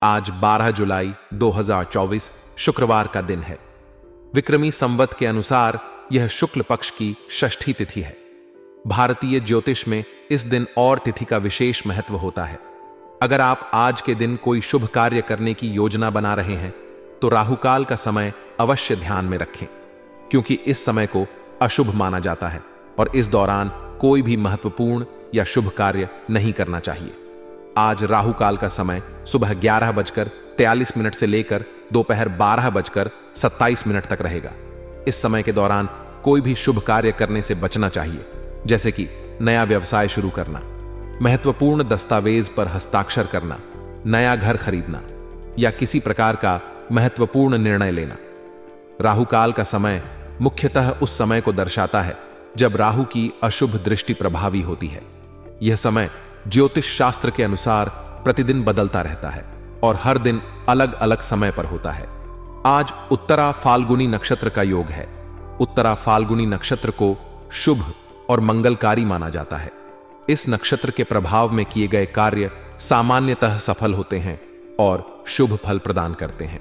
आज 12 जुलाई 2024 शुक्रवार का दिन है। विक्रमी संवत के अनुसार यह शुक्ल पक्ष की षष्ठी तिथि है। भारतीय ज्योतिष में इस दिन और तिथि का विशेष महत्व होता है। अगर आप आज के दिन कोई शुभ कार्य करने की योजना बना रहे हैं तो राहुकाल का समय अवश्य ध्यान में रखें, क्योंकि इस समय को अशुभ माना जाता है और इस दौरान कोई भी महत्वपूर्ण या शुभ कार्य नहीं करना चाहिए। आज राहुकाल का समय सुबह 11:43 से लेकर दोपहर 12:27 तक रहेगा। इस समय के दौरान कोई भी शुभ कार्य करने से बचना चाहिए, जैसे कि नया व्यवसाय शुरू करना, महत्वपूर्ण दस्तावेज पर हस्ताक्षर करना, नया घर खरीदना या किसी प्रकार का महत्वपूर्ण निर्णय लेना। राहुकाल का समय मुख्यतः उस समय को दर्शाता है जब राहु की अशुभ दृष्टि प्रभावी होती है। यह समय ज्योतिष शास्त्र के अनुसार प्रतिदिन बदलता रहता है और हर दिन अलग अलग समय पर होता है। आज उत्तरा फाल्गुनी नक्षत्र का योग है। उत्तरा फाल्गुनी नक्षत्र को शुभ और मंगलकारी माना जाता है। इस नक्षत्र के प्रभाव में किए गए कार्य सामान्यतः सफल होते हैं और शुभ फल प्रदान करते हैं।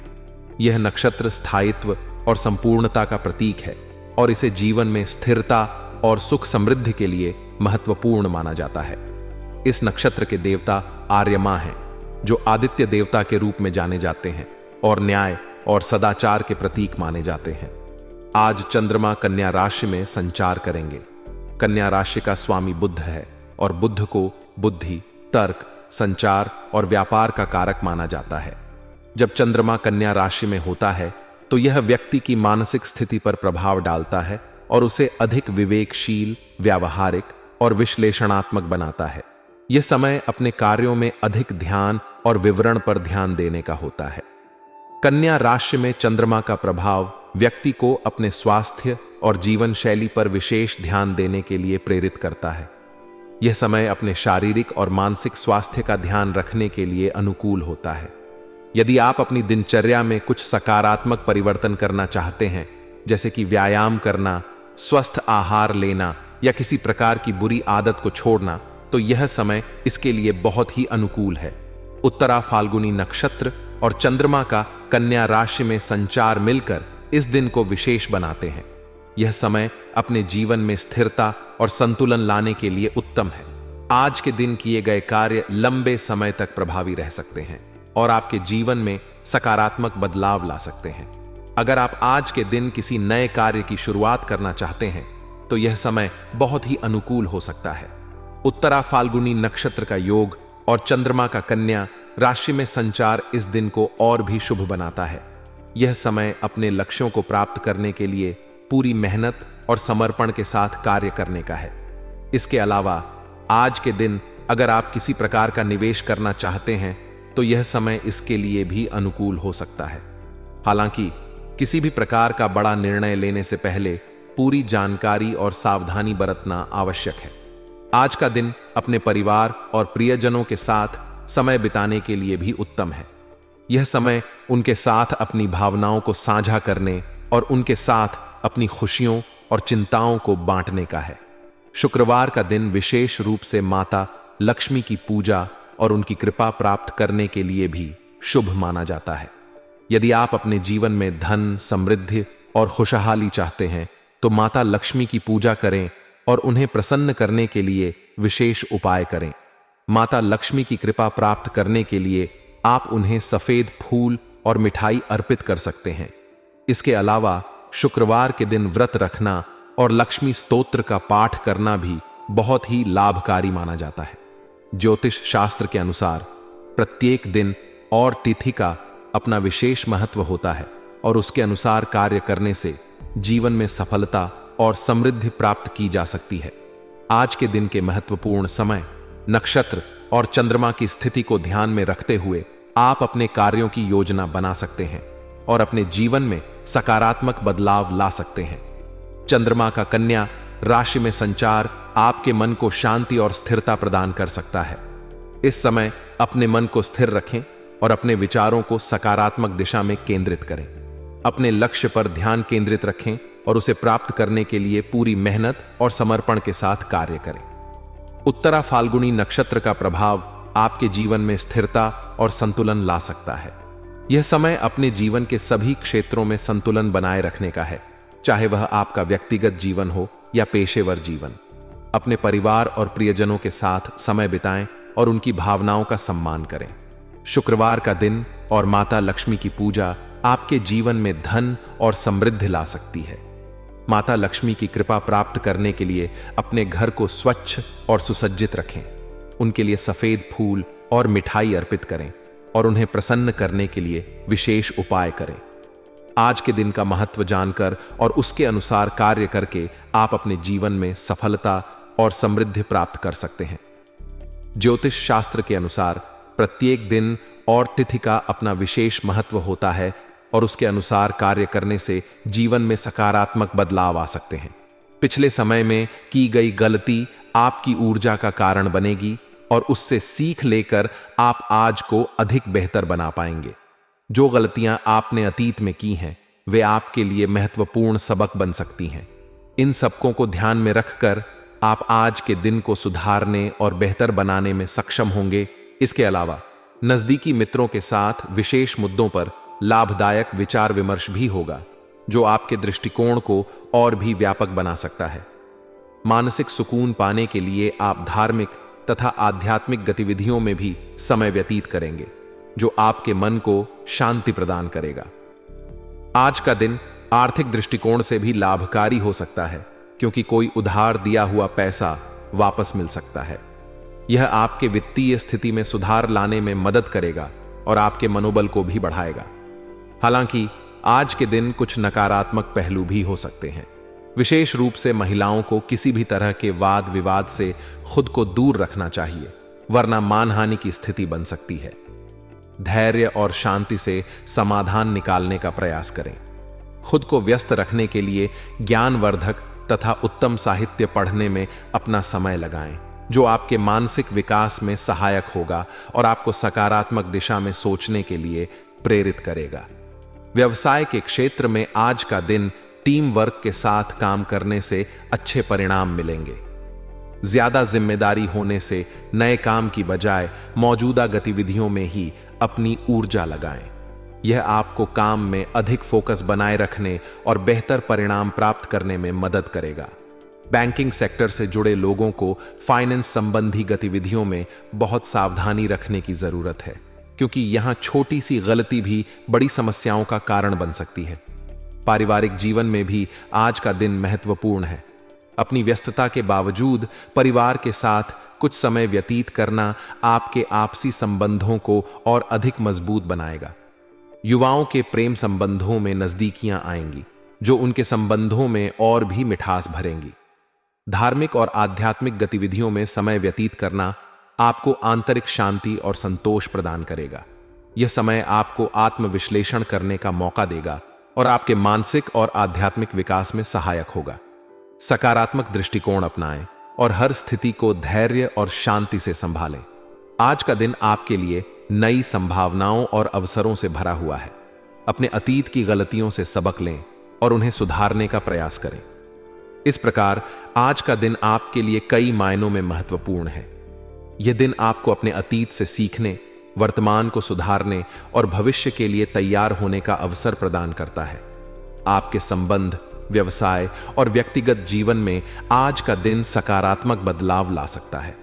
यह नक्षत्र स्थायित्व और संपूर्णता का प्रतीक है और इसे जीवन में स्थिरता और सुख समृद्धि के लिए महत्वपूर्ण माना जाता है। इस नक्षत्र के देवता आर्यमा हैं, जो आदित्य देवता के रूप में जाने जाते हैं और न्याय और सदाचार के प्रतीक माने जाते हैं। आज चंद्रमा कन्या राशि में संचार करेंगे। कन्या राशि का स्वामी बुध है और बुध को बुद्धि, तर्क, संचार और व्यापार का कारक माना जाता है। जब चंद्रमा कन्या राशि में होता है तो यह व्यक्ति की मानसिक स्थिति पर प्रभाव डालता है और उसे अधिक विवेकशील, व्यावहारिक और विश्लेषणात्मक बनाता है। यह समय अपने कार्यों में अधिक ध्यान और विवरण पर ध्यान देने का होता है। कन्या राशि में चंद्रमा का प्रभाव व्यक्ति को अपने स्वास्थ्य और जीवन शैली पर विशेष ध्यान देने के लिए प्रेरित करता है। यह समय अपने शारीरिक और मानसिक स्वास्थ्य का ध्यान रखने के लिए अनुकूल होता है। यदि आप अपनी दिनचर्या में कुछ सकारात्मक परिवर्तन करना चाहते हैं, जैसे कि व्यायाम करना, स्वस्थ आहार लेना या किसी प्रकार की बुरी आदत को छोड़ना, तो यह समय इसके लिए बहुत ही अनुकूल है। उत्तरा फाल्गुनी नक्षत्र और चंद्रमा का कन्या राशि में संचार मिलकर इस दिन को विशेष बनाते हैं। यह समय अपने जीवन में स्थिरता और संतुलन लाने के लिए उत्तम है। आज के दिन किए गए कार्य लंबे समय तक प्रभावी रह सकते हैं और आपके जीवन में सकारात्मक बदलाव ला सकते हैं। अगर आप आज के दिन किसी नए कार्य की शुरुआत करना चाहते हैं तो यह समय बहुत ही अनुकूल हो सकता है। उत्तरा फाल्गुनी नक्षत्र का योग और चंद्रमा का कन्या राशि में संचार इस दिन को और भी शुभ बनाता है। यह समय अपने लक्ष्यों को प्राप्त करने के लिए पूरी मेहनत और समर्पण के साथ कार्य करने का है। इसके अलावा आज के दिन अगर आप किसी प्रकार का निवेश करना चाहते हैं तो यह समय इसके लिए भी अनुकूल हो सकता है। हालांकि किसी भी प्रकार का बड़ा निर्णय लेने से पहले पूरी जानकारी और सावधानी बरतना आवश्यक है। आज का दिन अपने परिवार और प्रियजनों के साथ समय बिताने के लिए भी उत्तम है। यह समय उनके साथ अपनी भावनाओं को साझा करने और उनके साथ अपनी खुशियों और चिंताओं को बांटने का है। शुक्रवार का दिन विशेष रूप से माता लक्ष्मी की पूजा और उनकी कृपा प्राप्त करने के लिए भी शुभ माना जाता है। यदि आप अपने जीवन में धन, समृद्धि और खुशहाली चाहते हैं तो माता लक्ष्मी की पूजा करें और उन्हें प्रसन्न करने के लिए विशेष उपाय करें। माता लक्ष्मी की कृपा प्राप्त करने के लिए आप उन्हें सफेद फूल और मिठाई अर्पित कर सकते हैं। इसके अलावा शुक्रवार के दिन व्रत रखना और लक्ष्मी स्तोत्र का पाठ करना भी बहुत ही लाभकारी माना जाता है। ज्योतिष शास्त्र के अनुसार प्रत्येक दिन और तिथि का अपना विशेष महत्व होता है और उसके अनुसार कार्य करने से जीवन में सफलता और समृद्धि प्राप्त की जा सकती है। आज के दिन के महत्वपूर्ण समय, नक्षत्र और चंद्रमा की स्थिति को ध्यान में रखते हुए आप अपने कार्यों की योजना बना सकते हैं और अपने जीवन में सकारात्मक बदलाव ला सकते हैं। चंद्रमा का कन्या राशि में संचार आपके मन को शांति और स्थिरता प्रदान कर सकता है। इस समय अपने मन को स्थिर रखें और अपने विचारों को सकारात्मक दिशा में केंद्रित करें। अपने लक्ष्य पर ध्यान केंद्रित रखें और उसे प्राप्त करने के लिए पूरी मेहनत और समर्पण के साथ कार्य करें। उत्तरा फाल्गुनी नक्षत्र का प्रभाव आपके जीवन में स्थिरता और संतुलन ला सकता है। यह समय अपने जीवन के सभी क्षेत्रों में संतुलन बनाए रखने का है, चाहे वह आपका व्यक्तिगत जीवन हो या पेशेवर जीवन। अपने परिवार और प्रियजनों के साथ समय बिताएं और उनकी भावनाओं का सम्मान करें। शुक्रवार का दिन और माता लक्ष्मी की पूजा आपके जीवन में धन और समृद्धि ला सकती है। माता लक्ष्मी की कृपा प्राप्त करने के लिए अपने घर को स्वच्छ और सुसज्जित रखें। उनके लिए सफेद फूल और मिठाई अर्पित करें और उन्हें प्रसन्न करने के लिए विशेष उपाय करें। आज के दिन का महत्व जानकर और उसके अनुसार कार्य करके आप अपने जीवन में सफलता और समृद्धि प्राप्त कर सकते हैं। ज्योतिष शास्त्र के अनुसार प्रत्येक दिन और तिथि का अपना विशेष महत्व होता है और उसके अनुसार कार्य करने से जीवन में सकारात्मक बदलाव आ सकते हैं। पिछले समय में की गई गलती आपकी ऊर्जा का कारण बनेगी और उससे सीख लेकर आप आज को अधिक बेहतर बना पाएंगे। जो गलतियां आपने अतीत में की हैं, वे आपके लिए महत्वपूर्ण सबक बन सकती हैं। इन सबकों को ध्यान में रखकर आप आज के दिन को सुधारने और बेहतर बनाने में सक्षम होंगे। इसके अलावा नजदीकी मित्रों के साथ विशेष मुद्दों पर लाभदायक विचार विमर्श भी होगा, जो आपके दृष्टिकोण को और भी व्यापक बना सकता है। मानसिक सुकून पाने के लिए आप धार्मिक तथा आध्यात्मिक गतिविधियों में भी समय व्यतीत करेंगे, जो आपके मन को शांति प्रदान करेगा। आज का दिन आर्थिक दृष्टिकोण से भी लाभकारी हो सकता है, क्योंकि कोई उधार दिया हुआ पैसा वापस मिल सकता है। यह आपके वित्तीय स्थिति में सुधार लाने में मदद करेगा और आपके मनोबल को भी बढ़ाएगा। हालांकि आज के दिन कुछ नकारात्मक पहलू भी हो सकते हैं। विशेष रूप से महिलाओं को किसी भी तरह के वाद विवाद से खुद को दूर रखना चाहिए, वरना मानहानि की स्थिति बन सकती है। धैर्य और शांति से समाधान निकालने का प्रयास करें। खुद को व्यस्त रखने के लिए ज्ञानवर्धक तथा उत्तम साहित्य पढ़ने में अपना समय लगाएं, जो आपके मानसिक विकास में सहायक होगा और आपको सकारात्मक दिशा में सोचने के लिए प्रेरित करेगा। व्यवसाय के क्षेत्र में आज का दिन टीम वर्क के साथ काम करने से अच्छे परिणाम मिलेंगे। ज्यादा जिम्मेदारी होने से नए काम की बजाय मौजूदा गतिविधियों में ही अपनी ऊर्जा लगाएं। यह आपको काम में अधिक फोकस बनाए रखने और बेहतर परिणाम प्राप्त करने में मदद करेगा। बैंकिंग सेक्टर से जुड़े लोगों को फाइनेंस संबंधी गतिविधियों में बहुत सावधानी रखने की जरूरत है, क्योंकि यहां छोटी सी गलती भी बड़ी समस्याओं का कारण बन सकती है। पारिवारिक जीवन में भी आज का दिन महत्वपूर्ण है। अपनी व्यस्तता के बावजूद परिवार के साथ कुछ समय व्यतीत करना आपके आपसी संबंधों को और अधिक मजबूत बनाएगा। युवाओं के प्रेम संबंधों में नजदीकियां आएंगी, जो उनके संबंधों में और भी मिठास भरेंगी। धार्मिक और आध्यात्मिक गतिविधियों में समय व्यतीत करना आपको आंतरिक शांति और संतोष प्रदान करेगा। यह समय आपको आत्मविश्लेषण करने का मौका देगा और आपके मानसिक और आध्यात्मिक विकास में सहायक होगा। सकारात्मक दृष्टिकोण अपनाएं और हर स्थिति को धैर्य और शांति से संभालें। आज का दिन आपके लिए नई संभावनाओं और अवसरों से भरा हुआ है। अपने अतीत की गलतियों से सबक लें और उन्हें सुधारने का प्रयास करें। इस प्रकार आज का दिन आपके लिए कई मायनों में महत्वपूर्ण है। यह दिन आपको अपने अतीत से सीखने, वर्तमान को सुधारने और भविष्य के लिए तैयार होने का अवसर प्रदान करता है। आपके संबंध, व्यवसाय और व्यक्तिगत जीवन में आज का दिन सकारात्मक बदलाव ला सकता है,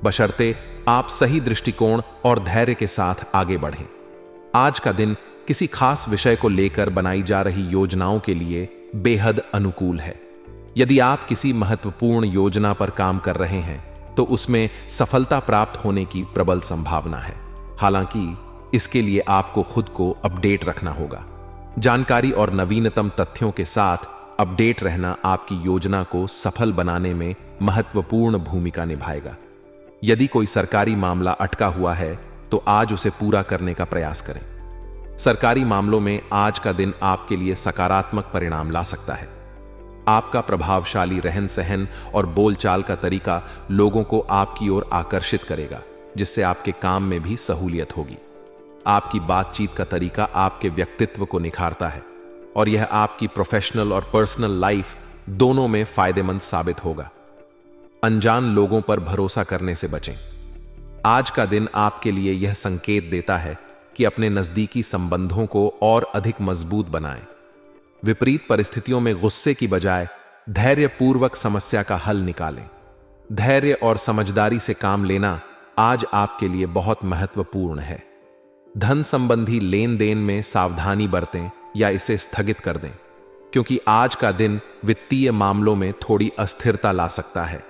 बशर्ते आप सही दृष्टिकोण और धैर्य के साथ आगे बढ़ें। आज का दिन किसी खास विषय को लेकर बनाई जा रही योजनाओं के लिए बेहद अनुकूल है। यदि आप किसी महत्वपूर्ण योजना पर काम कर रहे हैं, तो उसमें सफलता प्राप्त होने की प्रबल संभावना है। हालांकि इसके लिए आपको खुद को अपडेट रखना होगा। जानकारी और नवीनतम तथ्यों के साथ अपडेट रहना आपकी योजना को सफल बनाने में महत्वपूर्ण भूमिका निभाएगा। यदि कोई सरकारी मामला अटका हुआ है, तो आज उसे पूरा करने का प्रयास करें। सरकारी मामलों में आज का दिन आपके लिए सकारात्मक परिणाम ला सकता है। आपका प्रभावशाली रहन सहन और बोलचाल का तरीका लोगों को आपकी ओर आकर्षित करेगा, जिससे आपके काम में भी सहूलियत होगी। आपकी बातचीत का तरीका आपके व्यक्तित्व को निखारता है और यह आपकी प्रोफेशनल और पर्सनल लाइफ दोनों में फायदेमंद साबित होगा। अनजान लोगों पर भरोसा करने से बचें। आज का दिन आपके लिए यह संकेत देता है कि अपने नजदीकी संबंधों को और अधिक मजबूत बनाएं। विपरीत परिस्थितियों में गुस्से की बजाय धैर्यपूर्वक समस्या का हल निकालें। धैर्य और समझदारी से काम लेना आज आपके लिए बहुत महत्वपूर्ण है। धन संबंधी लेन देन में सावधानी बरतें या इसे स्थगित कर दें, क्योंकि आज का दिन वित्तीय मामलों में थोड़ी अस्थिरता ला सकता है।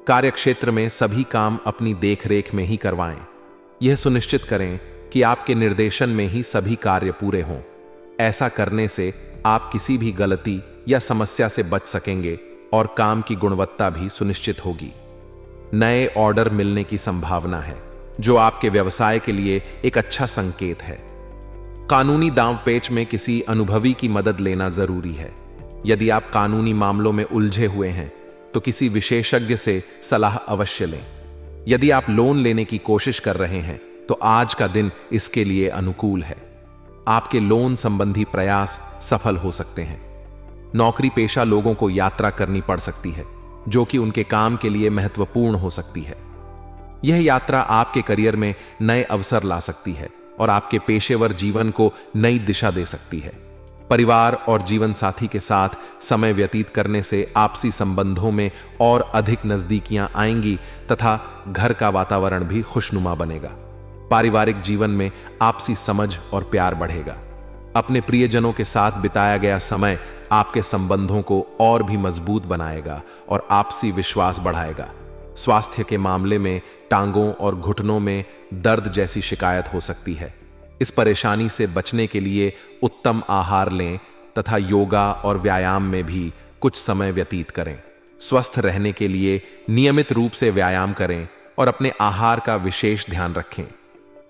कार्यक्षेत्र में सभी काम अपनी देखरेख में ही करवाएं। यह सुनिश्चित करें कि आपके निर्देशन में ही सभी कार्य पूरे हों। ऐसा करने से आप किसी भी गलती या समस्या से बच सकेंगे और काम की गुणवत्ता भी सुनिश्चित होगी। नए ऑर्डर मिलने की संभावना है, जो आपके व्यवसाय के लिए एक अच्छा संकेत है। कानूनी दांवपेच में किसी अनुभवी की मदद लेना जरूरी है। यदि आप कानूनी मामलों में उलझे हुए हैं तो किसी विशेषज्ञ से सलाह अवश्य लें। यदि आप लोन लेने की कोशिश कर रहे हैं तो आज का दिन इसके लिए अनुकूल है। आपके लोन संबंधी प्रयास सफल हो सकते हैं। नौकरी पेशा लोगों को यात्रा करनी पड़ सकती है, जो कि उनके काम के लिए महत्वपूर्ण हो सकती है। यह यात्रा आपके करियर में नए अवसर ला सकती है और आपके पेशेवर जीवन को नई दिशा दे सकती है। परिवार और जीवन साथी के साथ समय व्यतीत करने से आपसी संबंधों में और अधिक नजदीकियां आएंगी तथा घर का वातावरण भी खुशनुमा बनेगा। पारिवारिक जीवन में आपसी समझ और प्यार बढ़ेगा। अपने प्रियजनों के साथ बिताया गया समय आपके संबंधों को और भी मजबूत बनाएगा और आपसी विश्वास बढ़ाएगा। स्वास्थ्य के मामले में टांगों और घुटनों में दर्द जैसी शिकायत हो सकती है। इस परेशानी से बचने के लिए उत्तम आहार लें तथा योगा और व्यायाम में भी कुछ समय व्यतीत करें। स्वस्थ रहने के लिए नियमित रूप से व्यायाम करें और अपने आहार का विशेष ध्यान रखें।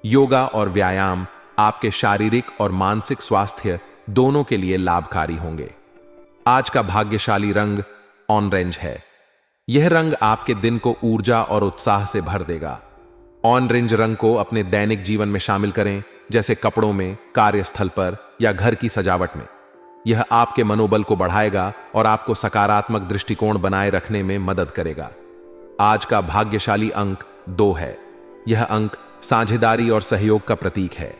योगा और व्यायाम आपके शारीरिक और मानसिक स्वास्थ्य दोनों के लिए लाभकारी होंगे। आज का भाग्यशाली रंग ऑरेंज है। यह रंग आपके दिन को ऊर्जा और उत्साह से भर देगा। ऑरेंज रंग को अपने दैनिक जीवन में शामिल करें, जैसे कपड़ों में, कार्यस्थल पर या घर की सजावट में। यह आपके मनोबल को बढ़ाएगा और आपको सकारात्मक दृष्टिकोण बनाए रखने में मदद करेगा। आज का भाग्यशाली अंक 2 है। यह अंक साझेदारी और सहयोग का प्रतीक है।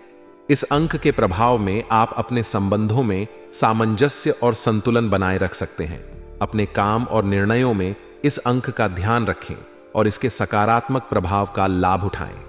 इस अंक के प्रभाव में आप अपने संबंधों में सामंजस्य और संतुलन बनाए रख सकते हैं। अपने काम और निर्णयों में इस अंक का ध्यान रखें और इसके सकारात्मक प्रभाव का लाभ उठाएं।